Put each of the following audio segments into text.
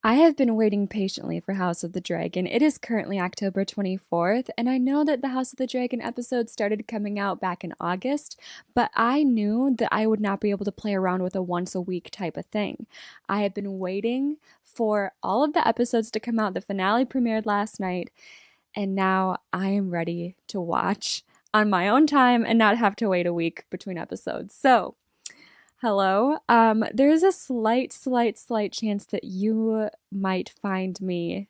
I have been waiting patiently for House of the Dragon. It is currently October 24th, and I know that the House of the Dragon episode started coming out back in August, but I knew that I would not be able to play around with a once a week type of thing. I have been waiting for all of the episodes to come out. The finale premiered last night, and now I am ready to watch on my own time and not have to wait a week between episodes. So, hello. There's a slight chance that you might find me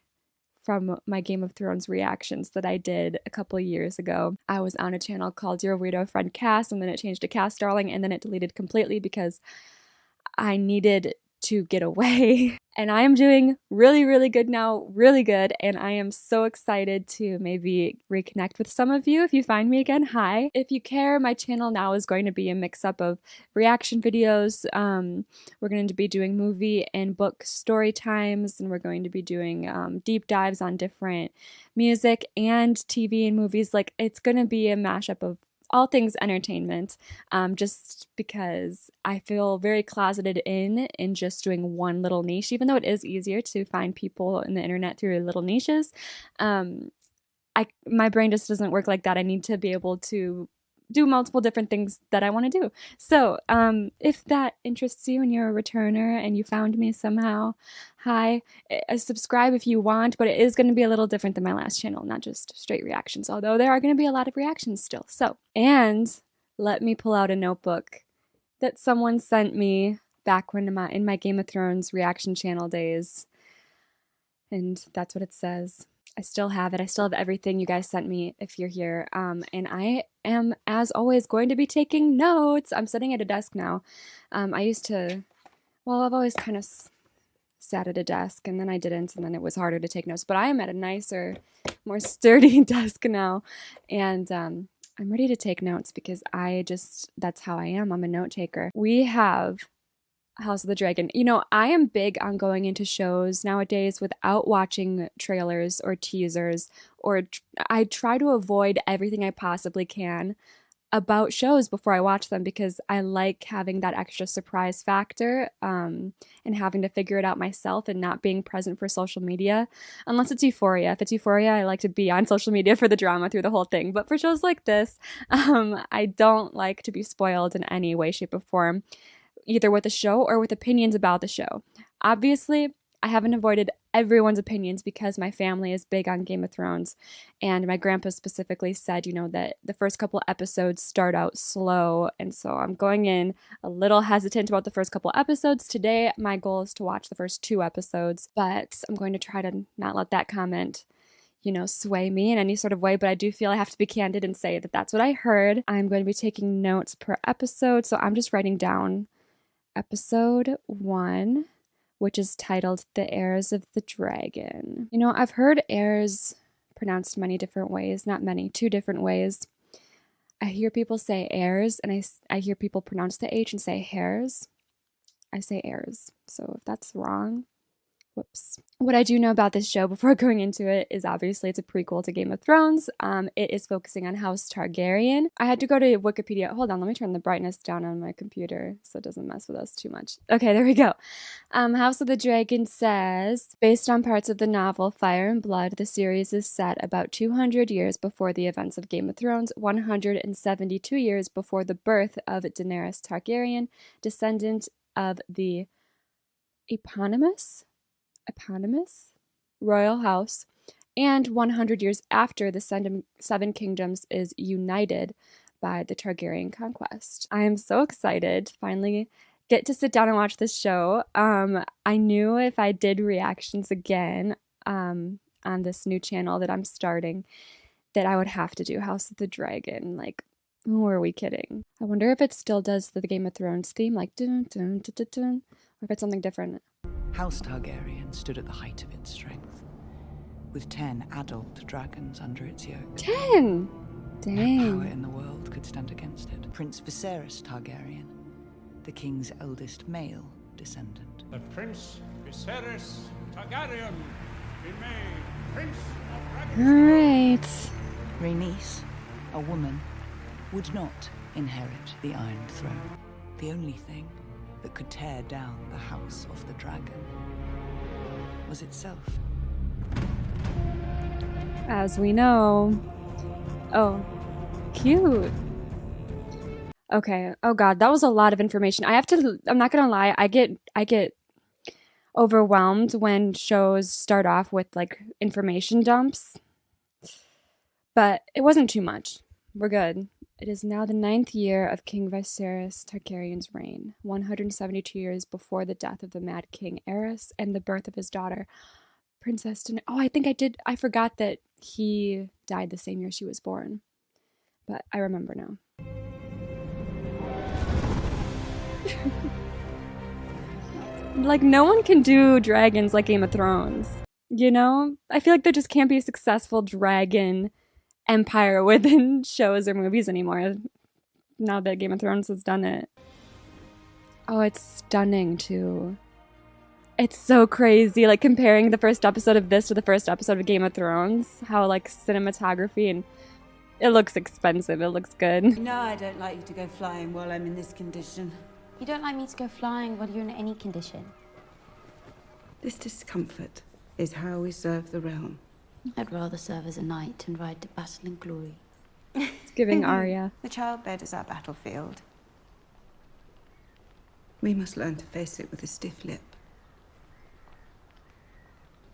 from my Game of Thrones reactions that I did a couple of years ago. I was on a channel called Your Weirdo Friend Cass, and then it changed to Cass Darling, and then it deleted completely because I needed to get away. And I am doing really good now, really good, and I am so excited to maybe reconnect with some of you. If you find me again, hi. If you care, my channel now is going to be a mix-up of reaction videos. We're going to be doing movie and book story times, and we're going to be doing deep dives on different music and TV and movies. Like, it's going to be a mashup of all things entertainment, just because I feel very closeted in just doing one little niche, even though it is easier to find people in the internet through little niches. My brain just doesn't work like that. I need to be able to do multiple different things that I want to do. So if that interests you and you're a returner and you found me somehow, hi, subscribe if you want, but it is going to be a little different than my last channel, not just straight reactions, although there are going to be a lot of reactions still. So, and let me pull out a notebook that someone sent me back when in my Game of Thrones reaction channel days, and that's what it says. I still have it. I still have everything you guys sent me if you're here. And I am, as always, going to be taking notes. I'm sitting at a desk now. I've always kind of sat at a desk, and then I didn't, and then it was harder to take notes. But I am at a nicer, more sturdy desk now. And I'm ready to take notes because that's how I am. I'm a note taker. We have House of the Dragon. You know, I am big on going into shows nowadays without watching trailers or teasers, or I try to avoid everything I possibly can about shows before I watch them because I like having that extra surprise factor, and having to figure it out myself and not being present for social media, unless it's Euphoria. If it's Euphoria, I like to be on social media for the drama through the whole thing. But for shows like this, I don't like to be spoiled in any way, shape, or form, either with the show or with opinions about the show. Obviously, I haven't avoided everyone's opinions because my family is big on Game of Thrones, and my grandpa specifically said, you know, that the first couple episodes start out slow, and so I'm going in a little hesitant about the first couple episodes. Today, my goal is to watch the first 2 episodes, but I'm going to try to not let that comment, you know, sway me in any sort of way, but I do feel I have to be candid and say that that's what I heard. I'm going to be taking notes per episode, so I'm just writing down Episode 1, which is titled The Heirs of the Dragon. You know, I've heard heirs pronounced many different ways, not many, 2 different ways. I hear people say heirs, and I hear people pronounce the H and say hairs. I say heirs, so if that's wrong, whoops. What I do know about this show before going into it is obviously it's a prequel to Game of Thrones. It is focusing on House Targaryen. I had to go to Wikipedia. Hold on, let me turn the brightness down on my computer so it doesn't mess with us too much. Okay, there we go. House of the Dragon says, based on parts of the novel Fire and Blood, the series is set about 200 years before the events of Game of Thrones, 172 years before the birth of Daenerys Targaryen, descendant of the eponymous royal house, and 100 years after the Seven Kingdoms is united by the Targaryen conquest. I am so excited to finally get to sit down and watch this show. I knew if I did reactions again on this new channel that I'm starting, that I would have to do House of the Dragon. Like, who are we kidding? I wonder if it still does the Game of Thrones theme, like dun dun dun dun dun, or if it's something different. House Targaryen stood at the height of its strength, with 10 adult dragons under its yoke. 10! Dang. No power in the world could stand against it. Prince Viserys Targaryen, the king's eldest male descendant. The Prince Viserys Targaryen, be made Prince of Dragons. Alright. Rhaenys, a woman, would not inherit the Iron Throne. The only thing that could tear down the House of the Dragon was was itself. As we know. Oh, cute. Okay. Oh God, that was a lot of information. I'm not gonna lie, I get overwhelmed when shows start off with like information dumps. But it wasn't too much. We're good. It is now the 9th year of King Viserys Targaryen's reign, 172 years before the death of the Mad King Aerys and the birth of his daughter, Princess Daenerys. Oh, I forgot that he died the same year she was born. But I remember now. Like, no one can do dragons like Game of Thrones. You know? I feel like there just can't be a successful dragon empire within shows or movies anymore. Now that Game of Thrones has done it. Oh, it's stunning too. It's so crazy, like comparing the first episode of this to the first episode of Game of Thrones. How like cinematography and it looks expensive, it looks good. No, I don't like you to go flying while I'm in this condition. You don't like me to go flying while you're in any condition. This discomfort is how we serve the realm. I'd rather serve as a knight and ride to battle in glory. It's giving Arya. The childbed is our battlefield. We must learn to face it with a stiff lip.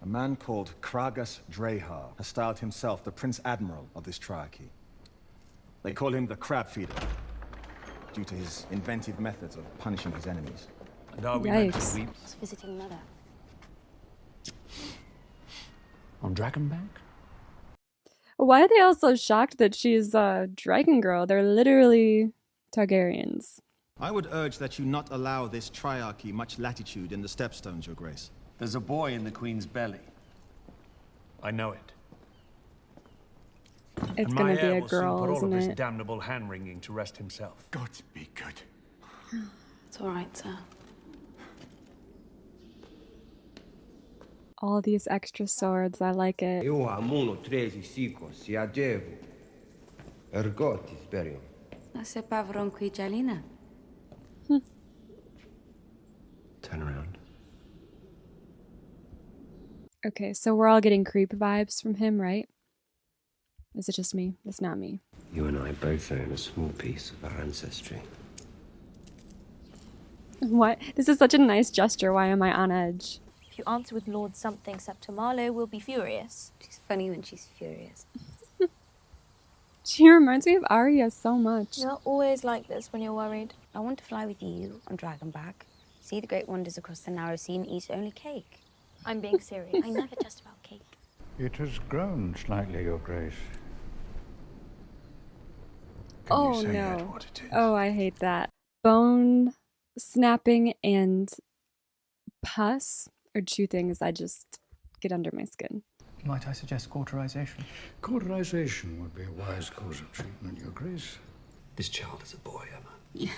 A man called Kragas Drehar has styled himself the Prince Admiral of this triarchy. They call him the Crab Feeder, due to his inventive methods of punishing his enemies. And are we meant to Yikes. weep I was visiting Mother. on Dragonbank? Why are they all so shocked that she's a dragon girl? They're literally Targaryens. I would urge that you not allow this triarchy much latitude in the stepstones, Your Grace. There's a boy in the Queen's belly. I know it. It's And gonna my be heir a will soon girl, put all of isn't this it? damnable hand-wringing to rest himself. God be good. It's all right, sir. All these extra swords, I like it. Eu amuno 13 sikos, si agevo. Ergotis berium. Nase pavron qui jalina. Turn around. Okay, so we're all getting creep vibes from him, right? Is it just me? It's not me. You and I both own a small piece of our ancestry. What? This is such a nice gesture. Why am I on edge? If you answer with Lord something, Septimalo will be furious. She's funny when she's furious. She reminds me of Arya so much. You're always like this when you're worried. I want to fly with you on Dragonback, see the great wonders across the narrow sea and eat only cake. I'm being serious. I never just about cake. It has grown slightly, Your Grace. Can Oh you say no. yet what it is? Oh, I hate that. Bone snapping and pus are two things I just get under my skin. Might I suggest cauterization? Cauterization would be a wise course of treatment, Your Grace. This child is a boy, Emma. Yeah.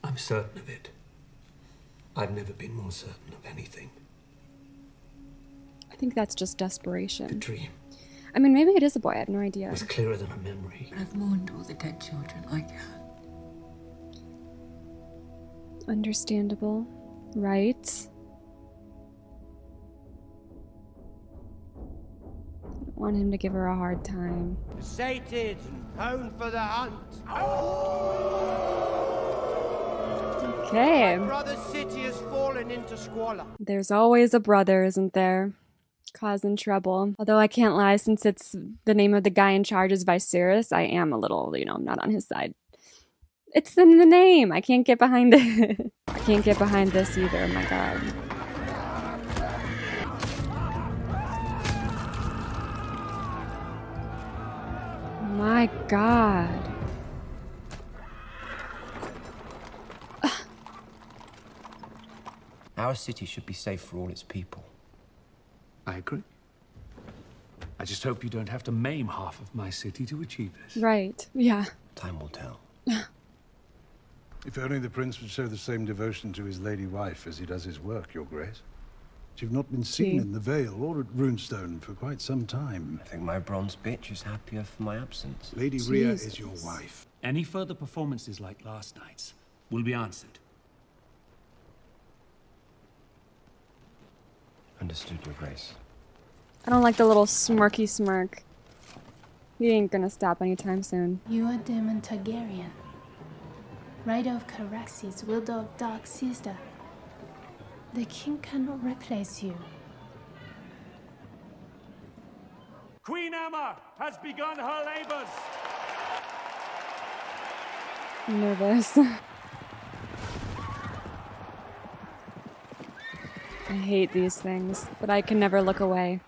I'm certain of it. I've never been more certain of anything. I think that's just The desperation. dream I mean, maybe it is a boy. I have no idea. was clearer than a memory. I've mourned all the dead children like her. Understandable, right? I don't want him to give her a hard time. Sated and prone for the hunt. Okay. Brother's city has fallen into squalor. There's always a brother, isn't there? Causing trouble. Although I can't lie, since it's the name of the guy in charge is Viserys, I am a little, not on his side. It's in the name. I can't get behind it. I can't get behind this either. Oh my god. My god. Our city should be safe for all its people. I agree. I just hope you don't have to maim half of my city to achieve this. Right. Yeah. Time will tell. If only the prince would show the same devotion to his lady wife as he does his work, Your Grace. You've not been seen in the Vale or at Runestone for quite some time. I think my bronze bitch is happier for my absence. Lady Rhea is your wife. Any further performances like last night's will be answered. Understood, Your Grace. I don't like the little smirky smirk. He ain't gonna stop anytime soon. You are Daemon Targaryen, rider of Caraxes, wielder of dark sister. The king cannot replace you. Queen Emma has begun her labors. I'm nervous. I hate these things, but I can never look away.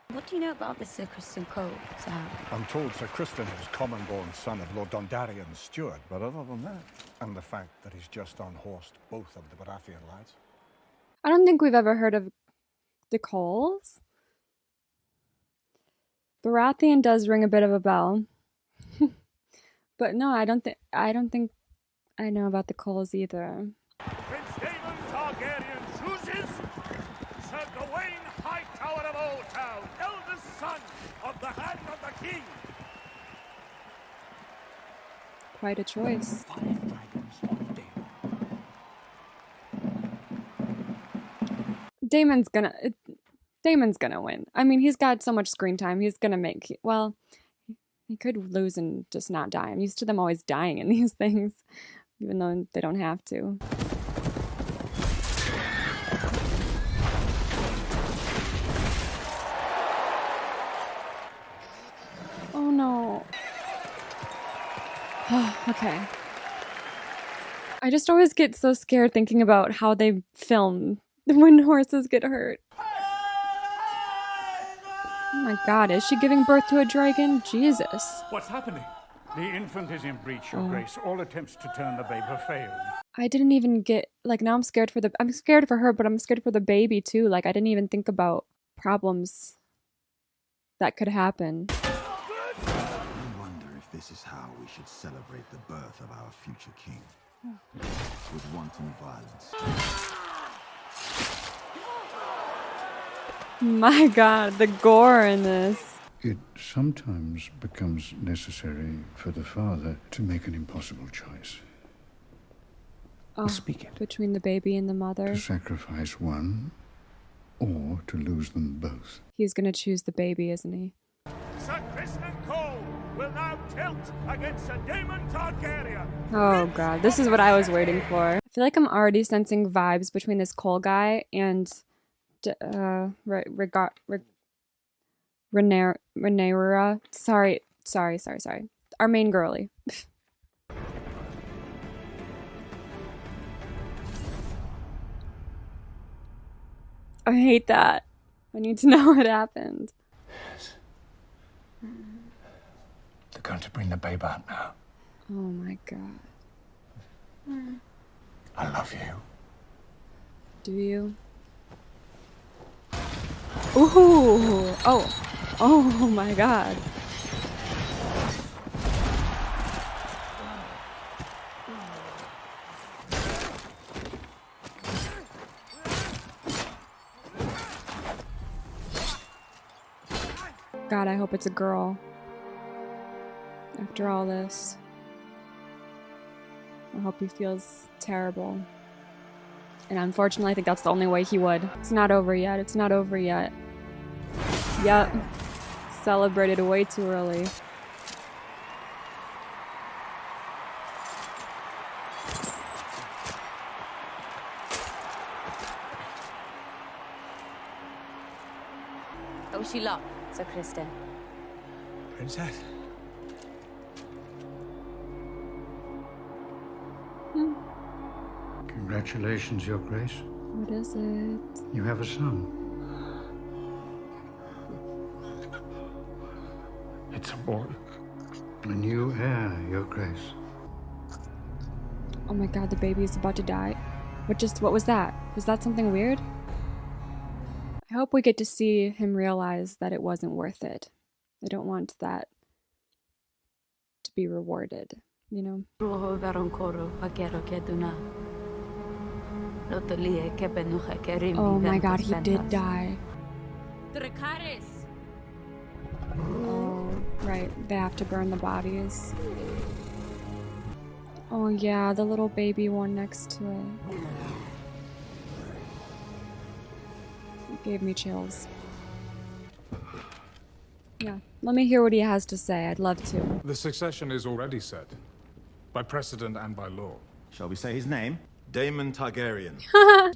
What do you know about the Sir Kristen Cole, Sam? I'm told Sir Kristen is common-born son of Lord Dondarrion's steward, but other than that, and the fact that he's just unhorsed both of the Baratheon lads. I don't think we've ever heard of the Coles. Baratheon does ring a bit of a bell. But no, I don't think I know about the Coles either. Prince Daemon Targaryen chooses Sir Gawain Hightower of Old Town, eldest son of the Hand of the King. Quite a choice. Daemon's gonna win. I mean, he's got so much screen time. He's gonna make, well, he could lose and just not die. I'm used to them always dying in these things, even though they don't have to. Oh no. Okay. I just always get so scared thinking about how they film when horses get hurt. Oh my god, is she giving birth to a dragon? Jesus. What's happening? The infant is in breach, Your Grace. All attempts to turn the babe have failed. I didn't even get, like, now I'm scared for her, but I'm scared for the baby too. Like, I didn't even think about problems that could happen. I wonder if this is how we should celebrate the birth of our future king. With wanton violence. My god, the gore in this. It sometimes becomes necessary for the father to make an impossible choice. Oh, between the baby and the mother. To sacrifice one, or to lose them both. He's gonna choose the baby, isn't he? Sir Kristen Cole will now tilt against Sir Daemon Targaryen. Oh god, this is what I was waiting for. I feel like I'm already sensing vibes between this Cole guy and Rhaenyra. Sorry. Our main girly. I hate that. I need to know what happened. Yes. They're going to bring the babe out now. Oh my god. I love you. Do you? Ooh! Oh my god. God, I hope it's a girl. After all this. I hope he feels terrible. And unfortunately, I think that's the only way he would. It's not over yet. It's not over yet. Yep. Celebrated way too early. Oh, she locked, Sir Kristen. Princess? Congratulations, Your Grace. What is it? You have a son. It's a boy. A new heir, Your Grace. Oh my god, the baby is about to die. What was that? Was that something weird? I hope we get to see him realize that it wasn't worth it. I don't want that to be rewarded, you know? Oh my god, he did die. Oh, right, they have to burn the bodies. Oh yeah, the little baby one next to it. Gave me chills. Yeah, let me hear what he has to say. I'd love to. The succession is already set. By precedent and by law. Shall we say his name? Daemon Targaryen.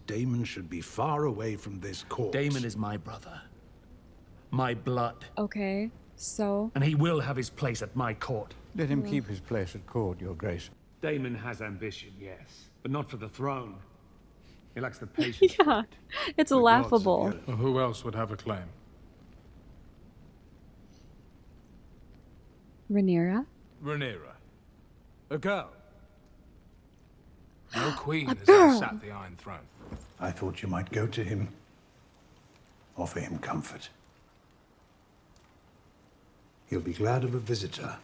Daemon should be far away from this court. Daemon is my brother. My blood. Okay, so... And he will have his place at my court. Let him keep his place at court, Your Grace. Daemon has ambition, yes, but not for the throne. He lacks the patience. Yeah, it's laughable. Well, who else would have a claim? Rhaenyra? Rhaenyra. A girl. No queen A has girl. ever sat the Iron Throne. I thought you might go to him. Offer him comfort. He'll be glad of a visitor.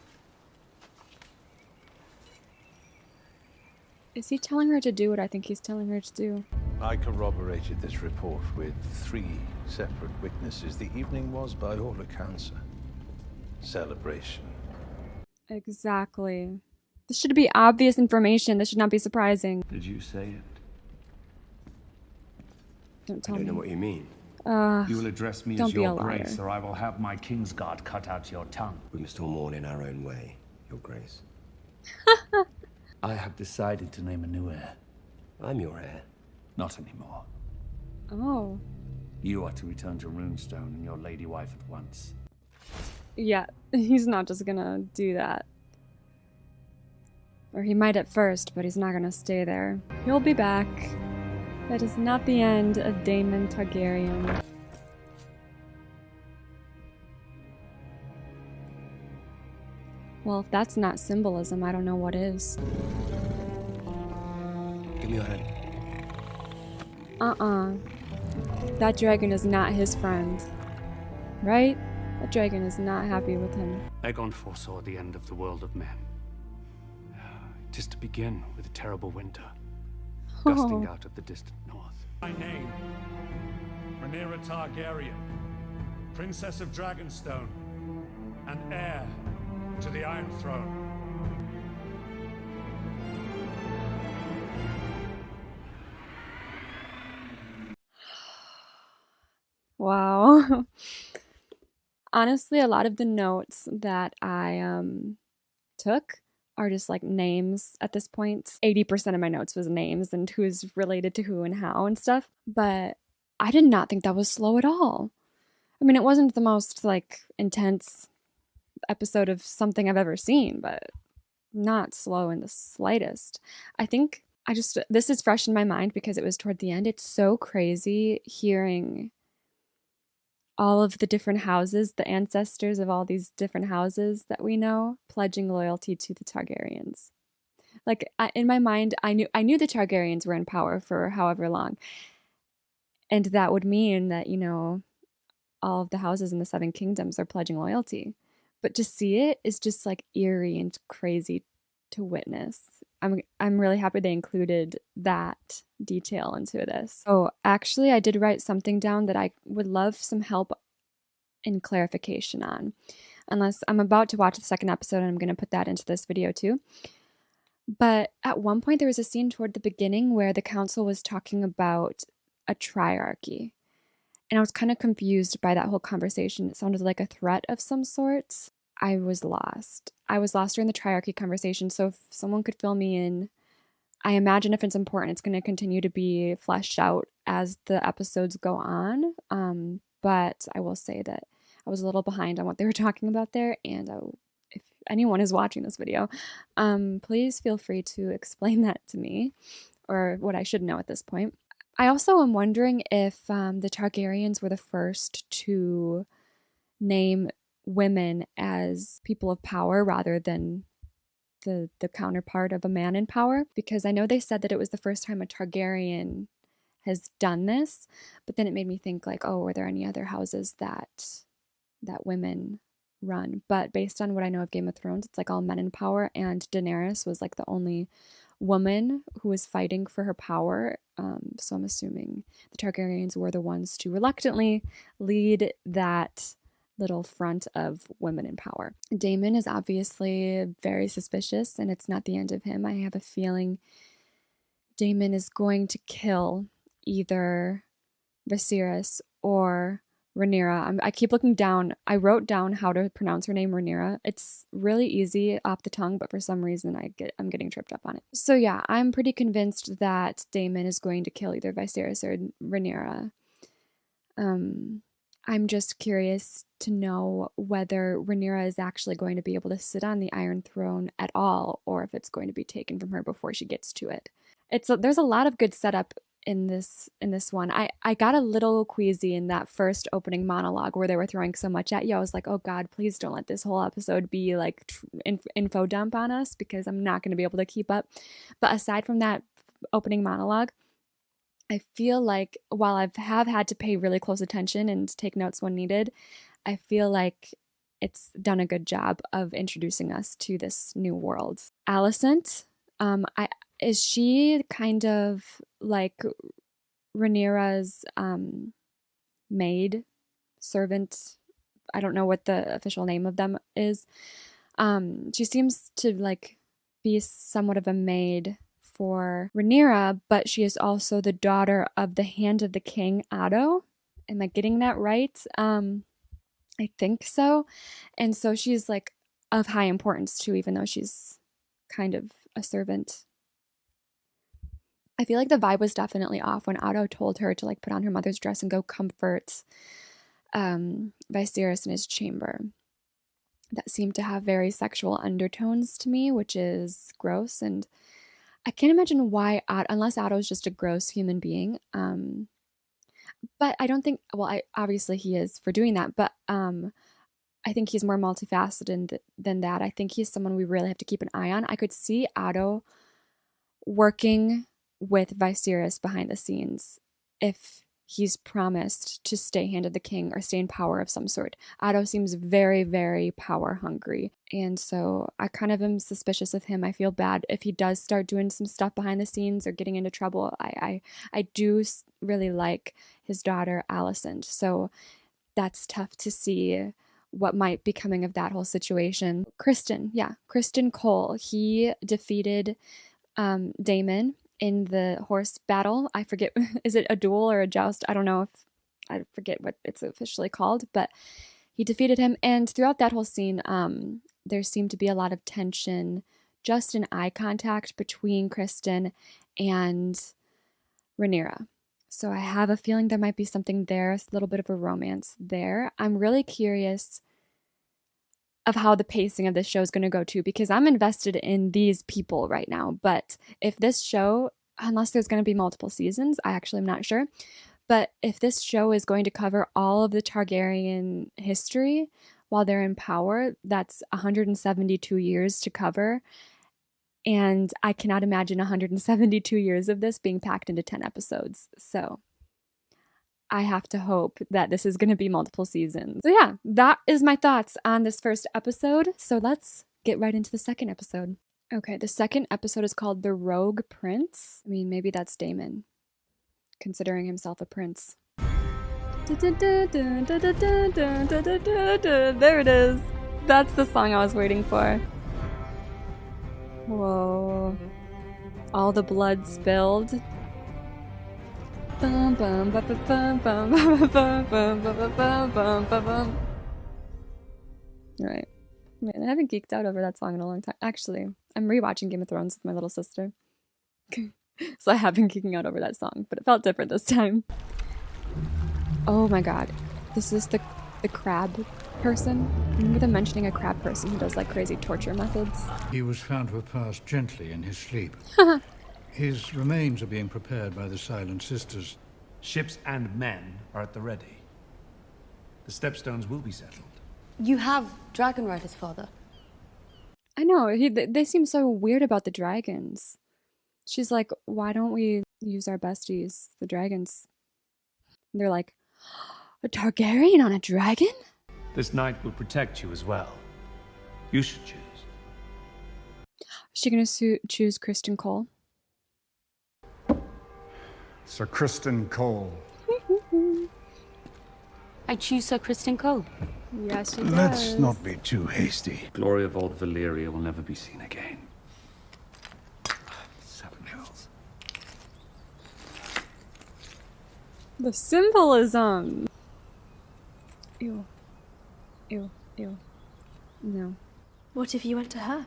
Is he telling her to do what I think he's telling her to do? I corroborated this report with 3 separate witnesses. The evening was, by all accounts, a celebration. Exactly. This should be obvious information. This should not be surprising. Did you say it? Don't tell I don't me. know what you mean. You will address me don't as be your a liar. grace, or I will have my Kingsguard cut out your tongue. We must all mourn in our own way, Your Grace. I have decided to name a new heir. I'm your heir. Not anymore. Oh. You are to return to Runestone and your lady wife at once. Yeah, he's not just gonna do that. Or he might at first, but he's not gonna stay there. He'll be back. That is not the end of Daemon Targaryen. Well, if that's not symbolism, I don't know what is. Give me your hand. That dragon is not his friend. Right? That dragon is not happy with him. Aegon foresaw the end of the world of men. It is to begin with a terrible winter, gusting out of the distant north. My name, Rhaenyra Targaryen, Princess of Dragonstone, and heir to the Iron Throne. Wow. Honestly, a lot of the notes that I took are just like names at this point. 80% of my notes was names and who's related to who and how and stuff. But I did not think that was slow at all. I mean, it wasn't the most like intense episode of something I've ever seen, but not slow in the slightest. I think this is fresh in my mind because it was toward the end. It's so crazy hearing all of the different houses, the ancestors of all these different houses that we know, pledging loyalty to the Targaryens. Like, in my mind, I knew the Targaryens were in power for however long. And that would mean that, you know, all of the houses in the Seven Kingdoms are pledging loyalty. But to see it is just like eerie and crazy to witness. I'm really happy they included that detail into this. Oh, actually, I did write something down that I would love some help in clarification on. Unless I'm about to watch the second episode and I'm going to put that into this video too. But at one point there was a scene toward the beginning where the council was talking about a triarchy. And I was kind of confused by that whole conversation. It sounded like a threat of some sorts. I was lost. I was lost during the triarchy conversation, so if someone could fill me in, I imagine if it's important, it's going to continue to be fleshed out as the episodes go on. But I will say that I was a little behind on what they were talking about there, and if anyone is watching this video, please feel free to explain that to me, or what I should know at this point. I also am wondering if the Targaryens were the first to name women as people of power rather than the counterpart of a man in power, because I know they said that it was the first time a Targaryen has done this, but then it made me think like, oh, were there any other houses that women run? But based on what I know of Game of Thrones, it's like all men in power, and Daenerys was like the only woman who was fighting for her power. So I'm assuming the Targaryens were the ones to reluctantly lead that little front of women in power. Daemon is obviously very suspicious, and it's not the end of him. I have a feeling Daemon is going to kill either Viserys or Rhaenyra. I keep looking down. I wrote down how to pronounce her name, Rhaenyra. It's really easy off the tongue, but for some reason I'm getting tripped up on it. So yeah, I'm pretty convinced that Daemon is going to kill either Viserys or Rhaenyra. I'm just curious to know whether Rhaenyra is actually going to be able to sit on the Iron Throne at all, or if it's going to be taken from her before she gets to it. There's a lot of good setup in this one. I got a little queasy in that first opening monologue where they were throwing so much at you. I was like, oh God, please don't let this whole episode be like info dump on us, because I'm not going to be able to keep up. But aside from that opening monologue, I feel like while I have had to pay really close attention and take notes when needed, I feel like it's done a good job of introducing us to this new world. Alicent, is she kind of like Rhaenyra's maid, servant? I don't know what the official name of them is. She seems to like be somewhat of a maid for Rhaenyra, but she is also the daughter of the Hand of the King, Otto. Am I getting that right? I think so. And so she's like of high importance too, even though she's kind of a servant. I feel like the vibe was definitely off when Otto told her to like put on her mother's dress and go comfort Viserys in his chamber. That seemed to have very sexual undertones to me, which is gross, and I can't imagine why, unless Otto's just a gross human being. But I don't think, well, obviously he is for doing that, but I think he's more multifaceted than that. I think he's someone we really have to keep an eye on. I could see Otto working with Viserys behind the scenes if he's promised to stay Hand of the King or stay in power of some sort. Otto seems very, very power hungry, and so I kind of am suspicious of him. I feel bad if he does start doing some stuff behind the scenes or getting into trouble. I do really like his daughter Alicent, so that's tough to see what might be coming of that whole situation. Criston Cole, he defeated Daemon in the horse battle. I forget, is it a duel or a joust? I don't know, I forget what it's officially called, but he defeated him. And throughout that whole scene, there seemed to be a lot of tension, just in eye contact between Criston and Rhaenyra. So I have a feeling there might be something there, a little bit of a romance there. I'm really curious of how the pacing of this show is going to go too, because I'm invested in these people right now. But if this show, unless there's going to be multiple seasons, I actually am not sure. But if this show is going to cover all of the Targaryen history while they're in power, that's 172 years to cover. And I cannot imagine 172 years of this being packed into 10 episodes. So I have to hope that this is going to be multiple seasons. So yeah, that is my thoughts on this first episode. So let's get right into the second episode. Okay, the second episode is called The Rogue Prince. I mean, maybe that's Daemon, considering himself a prince. There it is. That's the song I was waiting for. Whoa. All the blood spilled. Bum bum bum bum bum bum bum bum bum bum bum. Right. Man, I haven't geeked out over that song in a long time. Actually, I'm rewatching Game of Thrones with my little sister. So I have been geeking out over that song, but it felt different this time. Oh my god. This is the crab person. Remember them mentioning a crab person who does like crazy torture methods? He was found to have passed gently in his sleep. His remains are being prepared by the Silent Sisters. Ships and men are at the ready. The stepstones will be settled. You have dragon riders, father. I know, they seem so weird about the dragons. She's like, why don't we use our besties, the dragons? And they're like, a Targaryen on a dragon? This knight will protect you as well. You should choose. Is she gonna choose Criston Cole? Sir Criston Cole. I choose Sir Criston Cole. Yes, she does. Let's not be too hasty. Glory of old Valyria will never be seen again. 7 hills. The symbolism. Ew. Ew. Ew. No. What if you went to her?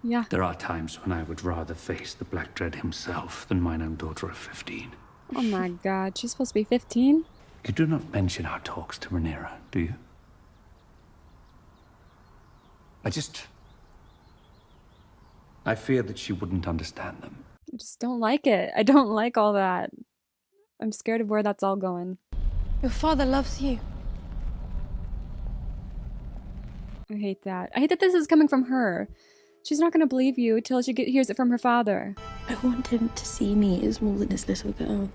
Yeah. There are times when I would rather face the Black Dread himself than mine own daughter of 15. Oh my god, she's supposed to be 15? You do not mention our talks to Rhaenyra, do you? I fear that she wouldn't understand them. I just don't like it. I don't like all that. I'm scared of where that's all going. Your father loves you. I hate that. I hate that this is coming from her. She's not going to believe you until she hears it from her father. I want him to see me as more than his little girl.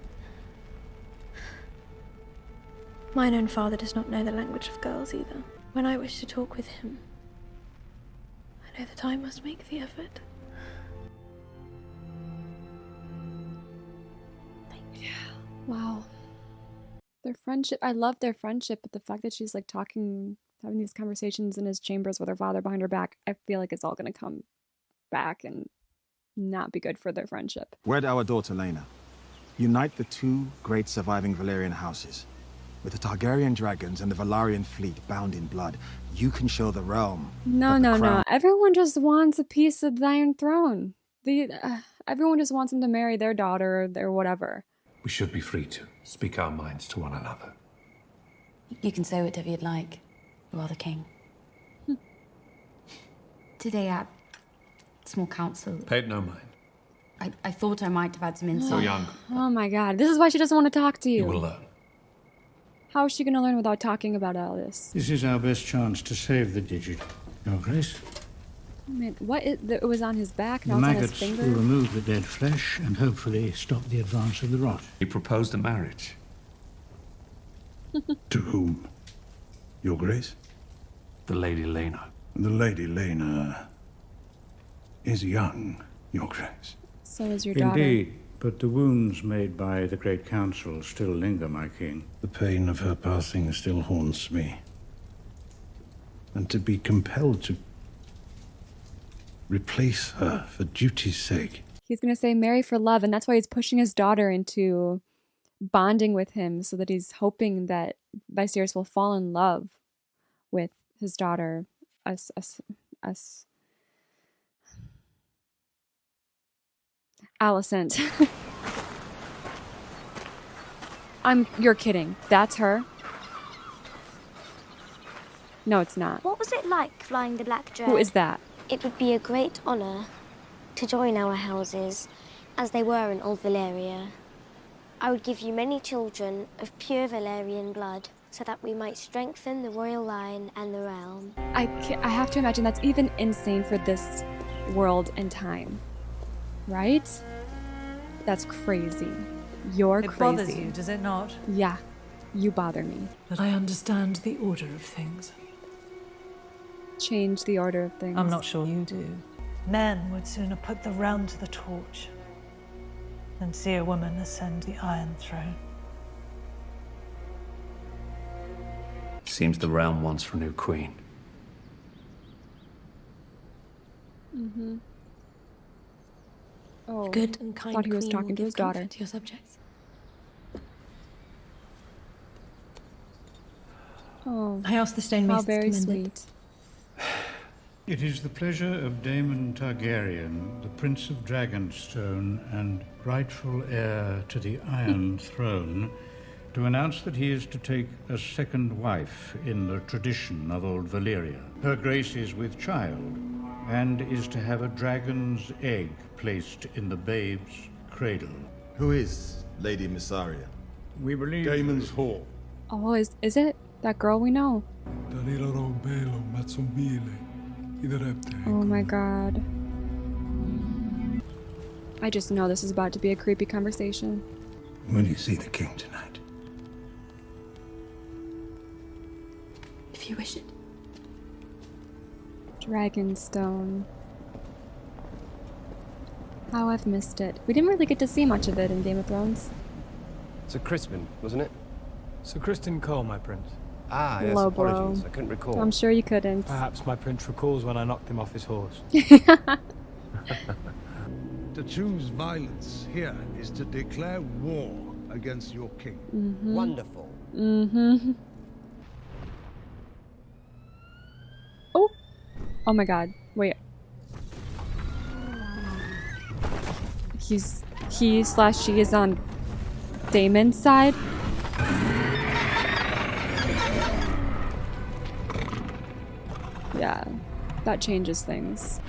Mine own father does not know the language of girls either. When I wish to talk with him, I know that I must make the effort. Wow. Their friendship, I love their friendship, but the fact that she's like talking, having these conversations in his chambers with her father behind her back, I feel like it's all going to come back and not be good for their friendship. Wed our daughter Rhaenyra. Unite the two great surviving Valyrian houses. With the Targaryen dragons and the Valyrian fleet bound in blood, you can show the realm. No. Everyone just wants a piece of the Iron Throne. Everyone just wants him to marry their daughter or whatever. We should be free to speak our minds to one another. You can say whatever you'd like. You are the king. Today at small council, Paid no mind. I thought I might have had some insight. So young. Oh my god, this is why she doesn't want to talk to you. You will learn. How is she going to learn without talking about all this? This is our best chance to save the digit, Your Grace. Man, it was on his back, The now it's on his maggots finger? will remove the dead flesh and hopefully stop the advance of the rot. He proposed a marriage. To whom? Your Grace? The Lady Rhaenyra. The Lady Rhaenyra is young, Your Grace. So is your daughter. Indeed, but the wounds made by the Great Council still linger, my king. The pain of her passing still haunts me. And to be compelled to replace her for duty's sake. He's going to say marry for love, and that's why he's pushing his daughter into bonding with him, so that he's hoping that Viserys will fall in love with his daughter. Alicent. You're kidding. That's her? No, it's not. What was it like flying the Black Dread? Who is that? It would be a great honor to join our houses, as they were in Old Valyria. I would give you many children of pure Valyrian blood, so that we might strengthen the royal line and the realm. I have to imagine that's even insane for this world and time. Right? That's crazy. You're crazy. It bothers you, does it not? Yeah. You bother me. But I understand the order of things. Change the order of things. I'm not sure you do. Men would sooner put the realm to the torch than see a woman ascend the Iron Throne. Seems the realm wants for a new queen. Mm-hmm. Oh, Good and kind thought he was queen talking will to his give daughter. comfort to your subjects. Oh, I asked the how stonemasons very to mend it. sweet. It is the pleasure of Daemon Targaryen, the Prince of Dragonstone and rightful heir to the Iron Throne, to announce that he is to take a second wife in the tradition of Old Valyria. Her Grace is with child and is to have a dragon's egg placed in the babe's cradle. Who is Lady Mysaria? We believe Daemon's whore. Oh, is it? That girl we know. Oh my god. I just know this is about to be a creepy conversation. Will you see the king tonight? If you wish it. Dragonstone. How I've missed it. We didn't really get to see much of it in Game of Thrones. Sir Crispin, wasn't it? Sir Criston Cole, my prince. Ah, yes, Hello, bro. apologies. I couldn't recall. I'm sure you couldn't. Perhaps my prince recalls when I knocked him off his horse. To choose violence here is to declare war against your king. Wonderful. Oh! Oh my god. Wait. He/she is on Daemon's side? Yeah. That changes things.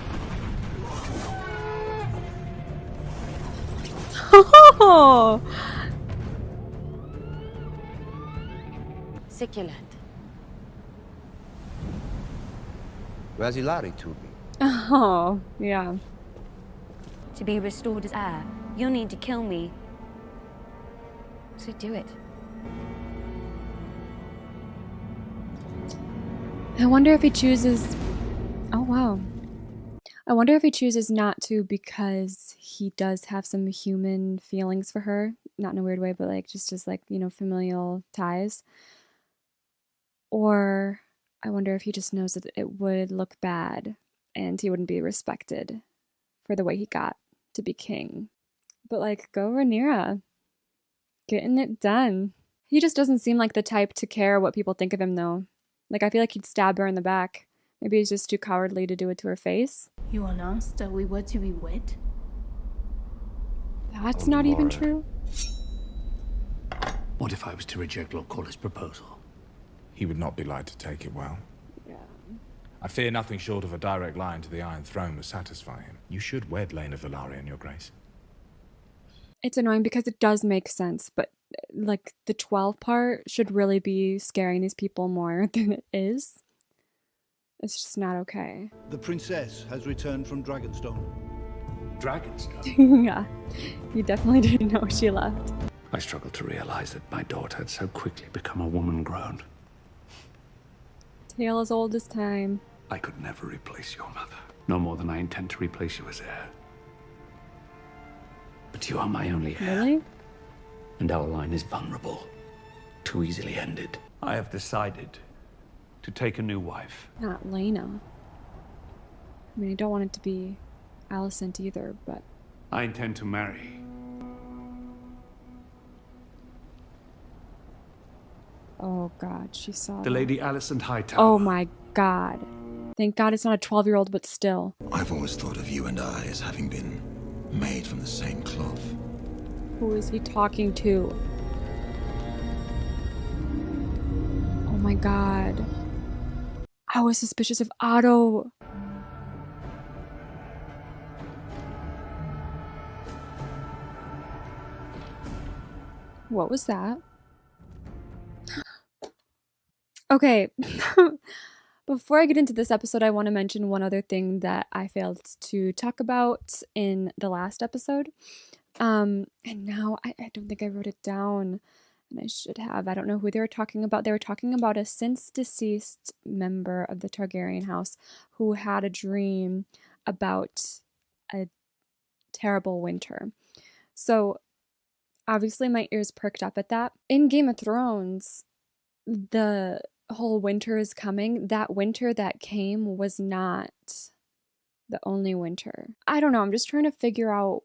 Oh! Succulent. Where's Hilari to be? Oh, yeah. To be restored as heir, you'll need to kill me. So do it. I wonder if he chooses... Oh, wow. I wonder if he chooses not to because he does have some human feelings for her. Not in a weird way, but like just as like, you know, familial ties. Or I wonder if he just knows that it would look bad and he wouldn't be respected for the way he got to be king. But like, go Rhaenyra. Getting it done. He just doesn't seem like the type to care what people think of him though. Like, I feel like he'd stab her in the back. Maybe he's just too cowardly to do it to her face. You announced that we were to be wed? That's not even true. What if I was to reject Lord Corlys' proposal? He would not be likely to take it well. Yeah. I fear nothing short of a direct line to the Iron Throne would satisfy him. You should wed Lena Velaryon, Your Grace. It's annoying because it does make sense, but like the 12 part should really be scaring these people more than it is. It's just not okay. The princess has returned from Dragonstone. Dragonstone? Yeah, you definitely didn't know she left. I struggled to realize that my daughter had so quickly become a woman grown. Tale as old as time. I could never replace your mother. No more than I intend to replace you as heir. But you are my only heir. Really? And our line is vulnerable. Too easily ended. I have decided to take a new wife. Not Lena. I mean, I don't want it to be Alicent either, but... I intend to marry. Oh god, she saw The that. Lady Alicent Hightower. Oh my god. Thank god it's not a 12-year-old, but still. I've always thought of you and I as having been made from the same cloth. Who is he talking to? Oh my god. I was suspicious of Otto. What was that? Okay. Before I get into this episode, I want to mention one other thing that I failed to talk about in the last episode. And now I don't think I wrote it down, and I should have. I don't know who they were talking about. They were talking about a since deceased member of the Targaryen house who had a dream about a terrible winter. So obviously my ears perked up at that. In Game of Thrones, the whole winter is coming. That winter that came was not the only winter. I don't know. I'm just trying to figure out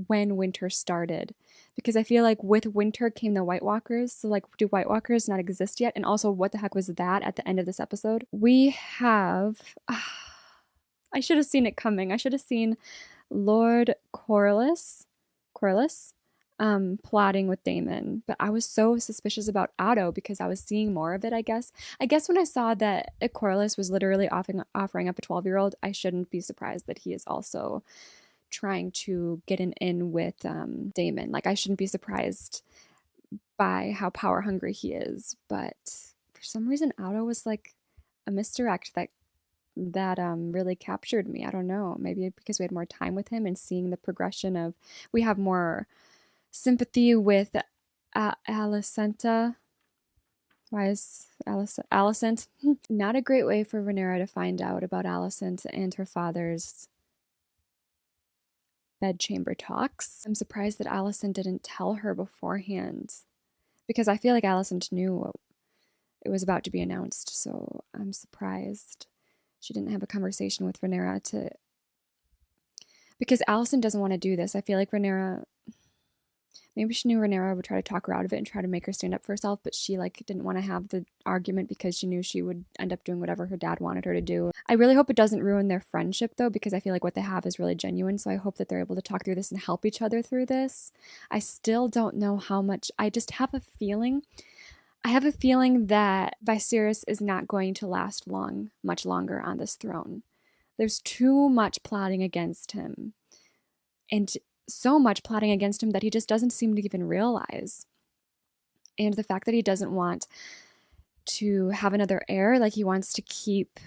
when winter started, because I feel like with winter came the White Walkers. So like, do White Walkers not exist yet? And also, what the heck was that at the end of this episode? We have I should have seen it coming. I should have seen Lord Corlys plotting with Daemon, but I was so suspicious about Otto because I was seeing more of it. I guess when I saw that Corlys was literally offering up a 12-year-old, I shouldn't be surprised that he is also trying to get an in with Daemon. Like, I shouldn't be surprised by how power hungry he is, but for some reason Otto was like a misdirect that really captured me. I don't know, maybe because we had more time with him and seeing the progression of, we have more sympathy with Alicenta. Why is Alicent? Not a great way for Rhaenyra to find out about Alicent and her father's bedchamber talks. I'm surprised that Alicent didn't tell her beforehand, because I feel like Alicent knew it was about to be announced, so I'm surprised she didn't have a conversation with Rhaenyra because Alicent doesn't want to do this. I feel like Rhaenyra, maybe she knew Rhaenyra would try to talk her out of it and try to make her stand up for herself, but she like didn't want to have the argument because she knew she would end up doing whatever her dad wanted her to do. I really hope it doesn't ruin their friendship though, because I feel like what they have is really genuine. So I hope that they're able to talk through this and help each other through this. I still don't know how much. I just have a feeling. I have a feeling that Viserys is not going to last much longer on this throne. There's too much plotting against him. And so much plotting against him that he just doesn't seem to even realize. And the fact that he doesn't want to have another heir, like he wants to keep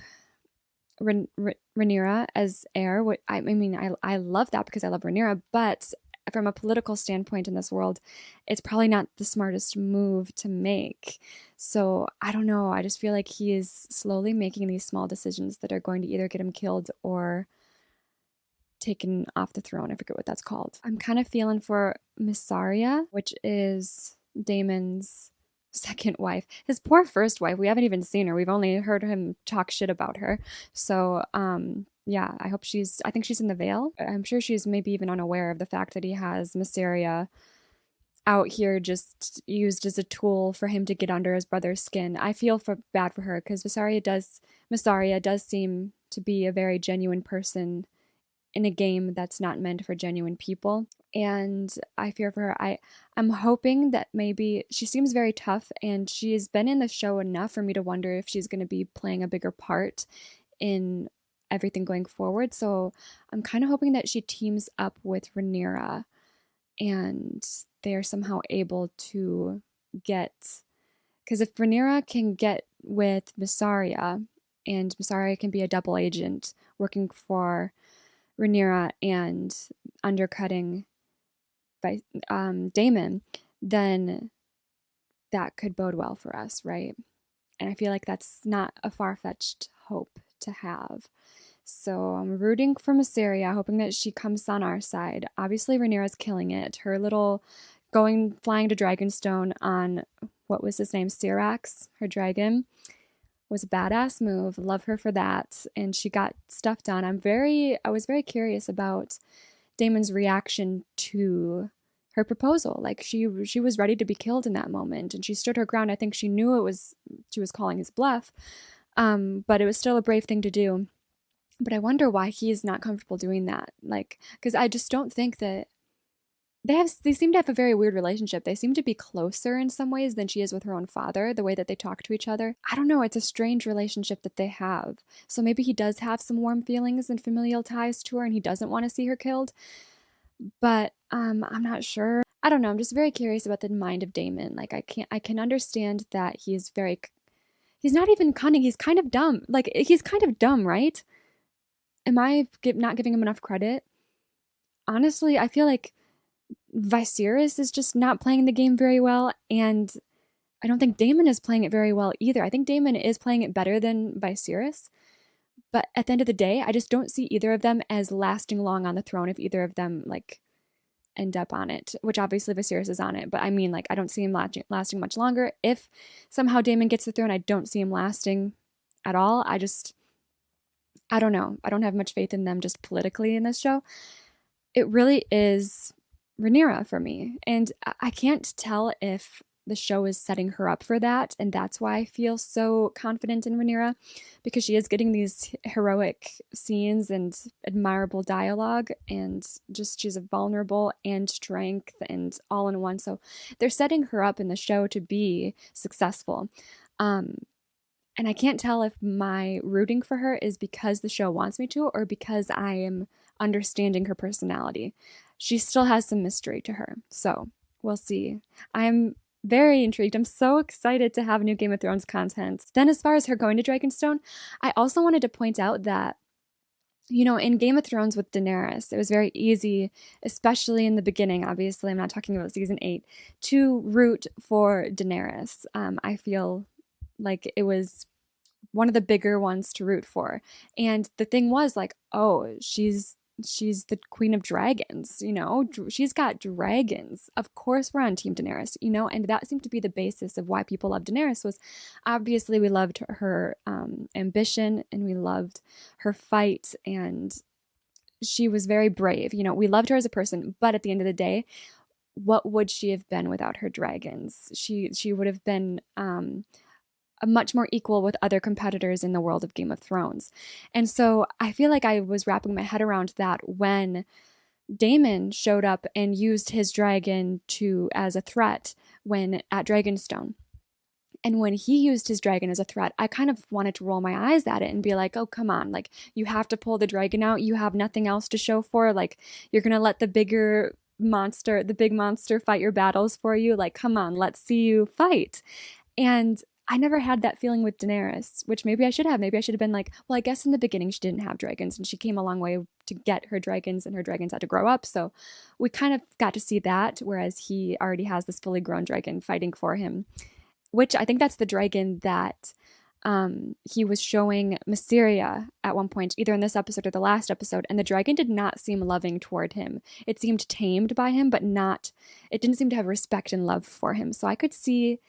Rhaenyra as heir. I mean, I love that because I love Rhaenyra, but from a political standpoint in this world, it's probably not the smartest move to make. So I don't know. I just feel like he is slowly making these small decisions that are going to either get him killed or taken off the throne. I forget what that's called. I'm kind of feeling for Mysaria, which is Daemon's second wife. His poor first wife, we haven't even seen her. We've only heard him talk shit about her. So, yeah, I think she's in the Vale. I'm sure she's maybe even unaware of the fact that he has Mysaria out here just used as a tool for him to get under his brother's skin. I feel bad for her because Mysaria does seem to be a very genuine person in a game that's not meant for genuine people. And I fear for her. I'm hoping that maybe she seems very tough and she's been in the show enough for me to wonder if she's going to be playing a bigger part in everything going forward. So I'm kind of hoping that she teams up with Rhaenyra and they're somehow able to get, because if Rhaenyra can get with Mysaria and Mysaria can be a double agent working for Rhaenyra and undercutting by Daemon, then that could bode well for us, right? And I feel like that's not a far-fetched hope to have. So I'm rooting for Mysaria, hoping that she comes on our side. Obviously, Rhaenyra's killing it. Her little flying to Dragonstone on, what was his name, Syrax, her dragon, was a badass move. Love her for that. And she got stuff done. I was very curious about Daemon's reaction to her proposal. Like she was ready to be killed in that moment and she stood her ground. I think she knew she was calling his bluff. But it was still a brave thing to do. But I wonder why he's not comfortable doing that. Like, because I just don't think that they seem to have a very weird relationship. They seem to be closer in some ways than she is with her own father, the way that they talk to each other. I don't know, it's a strange relationship that they have. So maybe he does have some warm feelings and familial ties to her and he doesn't want to see her killed. But I'm not sure. I don't know, I'm just very curious about the mind of Daemon. Like I can understand that he's not even cunning, he's kind of dumb. Like he's kind of dumb, right? Am I not giving him enough credit? Honestly, I feel like Viserys is just not playing the game very well, and I don't think Daemon is playing it very well either. I think Daemon is playing it better than Viserys, but at the end of the day, I just don't see either of them as lasting long on the throne if either of them like end up on it, which obviously Viserys is on it, but I mean, like, I don't see him lasting much longer. If somehow Daemon gets the throne, I don't see him lasting at all. I don't know. I don't have much faith in them just politically in this show. It really is Rhaenyra for me. And I can't tell if the show is setting her up for that. And that's why I feel so confident in Rhaenyra, because she is getting these heroic scenes and admirable dialogue. And just she's vulnerable and strength and all in one. So they're setting her up in the show to be successful. And I can't tell if my rooting for her is because the show wants me to or because I am understanding her personality. She still has some mystery to her. So we'll see. I'm very intrigued. I'm so excited to have new Game of Thrones content. Then as far as her going to Dragonstone, I also wanted to point out that, you know, in Game of Thrones with Daenerys, it was very easy, especially in the beginning, obviously, I'm not talking about season 8, to root for Daenerys. I feel like it was one of the bigger ones to root for. And the thing was like, oh, she's the queen of dragons, you know, she's got dragons. Of course we're on Team Daenerys, you know, and that seemed to be the basis of why people loved Daenerys. Was obviously we loved her ambition and we loved her fight, and she was very brave. You know, we loved her as a person, but at the end of the day, what would she have been without her dragons? She would have been a much more equal with other competitors in the world of Game of Thrones. And so I feel like I was wrapping my head around that when Daemon showed up and used his dragon as a threat when at Dragonstone. And when he used his dragon as a threat, I kind of wanted to roll my eyes at it and be like, oh, come on. Like, you have to pull the dragon out. You have nothing else to show for. Like, you're going to let the big monster fight your battles for you. Like, come on, let's see you fight. And I never had that feeling with Daenerys, which maybe I should have. Maybe I should have been like, well, I guess in the beginning she didn't have dragons and she came a long way to get her dragons and her dragons had to grow up. So we kind of got to see that, whereas he already has this fully grown dragon fighting for him, which I think that's the dragon that he was showing Mysteria at one point, either in this episode or the last episode, and the dragon did not seem loving toward him. It seemed tamed by him, but it didn't seem to have respect and love for him. So I could see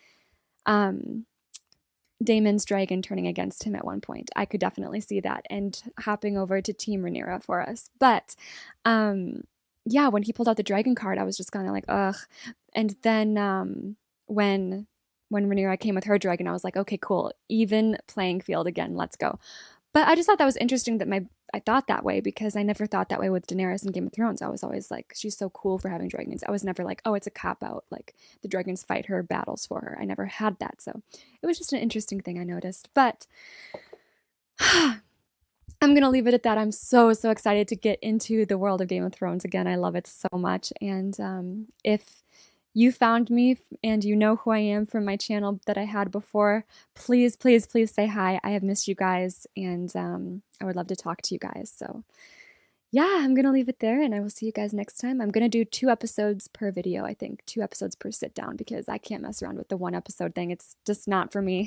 Daemon's dragon turning against him at one point. I could definitely see that and hopping over to Team Rhaenyra for us. But yeah, when he pulled out the dragon card, I was just kind of like, ugh. And then when Rhaenyra came with her dragon, I was like, okay, cool. Even playing field again. Let's go. But I just thought that was interesting that I thought that way, because I never thought that way with Daenerys in Game of Thrones. I was always like, she's so cool for having dragons. I was never like, oh, it's a cop-out. Like, the dragons fight her battles for her. I never had that. So it was just an interesting thing I noticed. But I'm going to leave it at that. I'm so excited to get into the world of Game of Thrones again. I love it so much. And if you found me and you know who I am from my channel that I had before, please say hi. I have missed you guys, and I would love to talk to you guys. So yeah, I'm going to leave it there, and I will see you guys next time. I'm going to do 2 episodes per video, I think. 2 episodes per sit down, because I can't mess around with the 1 episode thing. It's just not for me.